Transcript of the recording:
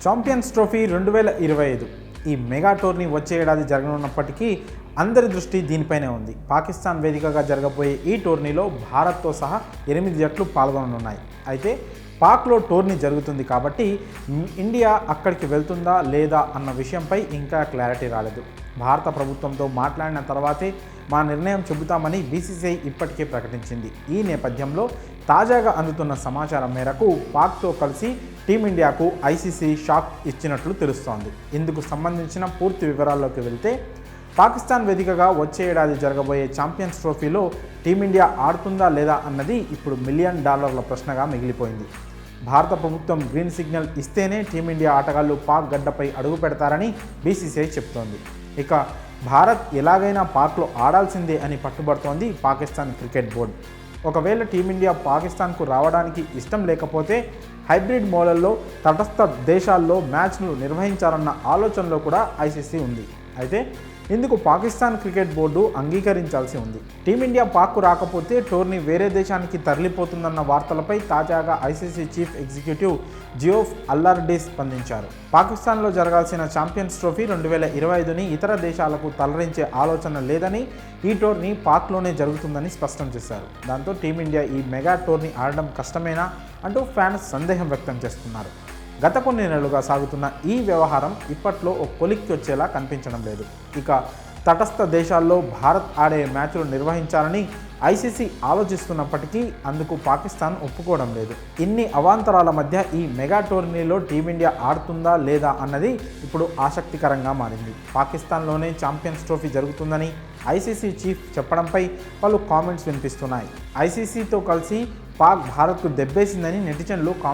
Champions trophy 2025 ఈ mega tourney వచ్చే ఏడాది జరగనున్నప్పటికీ అందరి దృష్టి దీనిపైనే ఉంది. పాకిస్తాన్ వేదికగా జరగబోయే ఈ టోర్నీలో భారత్తో సహా 8 జట్లు పాల్గొననున్నాయి. అయితే పాక్లో టోర్నీ జరుగుతుంది కాబట్టి ఇండియా అక్కడికి వెళ్తుందా లేదా అన్న విషయంపై ఇంకా క్లారిటీ రాలేదు. భారత ప్రభుత్వంతో మాట్లాడిన తర్వాతే మా నిర్ణయం చెబుతామని బీసీసీఐ ఇప్పటికే ప్రకటించింది. ఈ నేపథ్యంలో తాజాగా అందుతున్న సమాచారం మేరకు పాక్తో కలిసి టీమిండియాకు ఐసీసీ షాక్ ఇచ్చినట్లు తెలుస్తోంది. ఇందుకు సంబంధించిన పూర్తి వివరాల్లోకి వెళ్తే, పాకిస్తాన్ వేదికగా వచ్చే ఏడాది జరగబోయే ఛాంపియన్స్ ట్రోఫీలో టీమిండియా ఆడుతుందా లేదా అన్నది ఇప్పుడు $1 మిలియన్ ప్రశ్నగా మిగిలిపోయింది. భారత ప్రభుత్వం గ్రీన్ సిగ్నల్ ఇస్తేనే టీమిండియా ఆటగాళ్లు పాక్ గడ్డపై అడుగు పెడతారని బీసీసీఐ చెప్తోంది. ఇక భారత్ ఎలాగైనా పాక్లో ఆడాల్సిందే అని పట్టుబడుతోంది పాకిస్తాన్ క్రికెట్ బోర్డు. ఒకవేళ టీమిండియా పాకిస్తాన్కు రావడానికి ఇష్టం లేకపోతే హైబ్రిడ్ మోడల్లో తటస్థ దేశాల్లో మ్యాచ్ను నిర్వహించాలన్న ఆలోచనలో కూడా ఐసీసీ ఉంది. అయితే ఇందుకు పాకిస్తాన్ క్రికెట్ బోర్డు అంగీకరించాల్సి ఉంది. టీమిండియా పాక్కు రాకపోతే టోర్నీ వేరే దేశానికి తరలిపోతుందన్న వార్తలపై తాజాగా ఐసీసీ చీఫ్ ఎగ్జిక్యూటివ్ జియోఫ్ అల్లార్డీ స్పందించారు. పాకిస్తాన్లో జరగాల్సిన ఛాంపియన్స్ ట్రోఫీ 2025ని ఇతర దేశాలకు తరలించే ఆలోచన లేదని, ఈ టోర్నీ పాక్లోనే జరుగుతుందని స్పష్టం చేశారు. దాంతో టీమిండియా ఈ మెగా టోర్నీ ఆడడం కష్టమేనా అంటూ ఫ్యాన్స్ సందేహం వ్యక్తం చేస్తున్నారు. గత కొన్ని నెలలుగా సాగుతున్న ఈ వ్యవహారం ఇప్పట్లో ఒక కొలిక్కి వచ్చేలా కనిపించడం లేదు. ఇక తటస్థ దేశాల్లో భారత్ ఆడే మ్యాచ్లు నిర్వహించాలని ఐసీసీ ఆలోచిస్తున్నప్పటికీ అందుకు పాకిస్తాన్ ఒప్పుకోవడం లేదు. ఇన్ని అవాంతరాల మధ్య ఈ మెగా టోర్నీలో టీమిండియా ఆడుతుందా లేదా అన్నది ఇప్పుడు ఆసక్తికరంగా మారింది. పాకిస్తాన్లోనే ఛాంపియన్స్ ట్రోఫీ జరుగుతుందని ఐసీసీ చీఫ్ చెప్పడంపై పలు కామెంట్స్ వినిపిస్తున్నాయి. ఐసీసీతో కలిసి పాక్ భారత్కు దెబ్బేసిందని నెటిజన్లు కామెంట్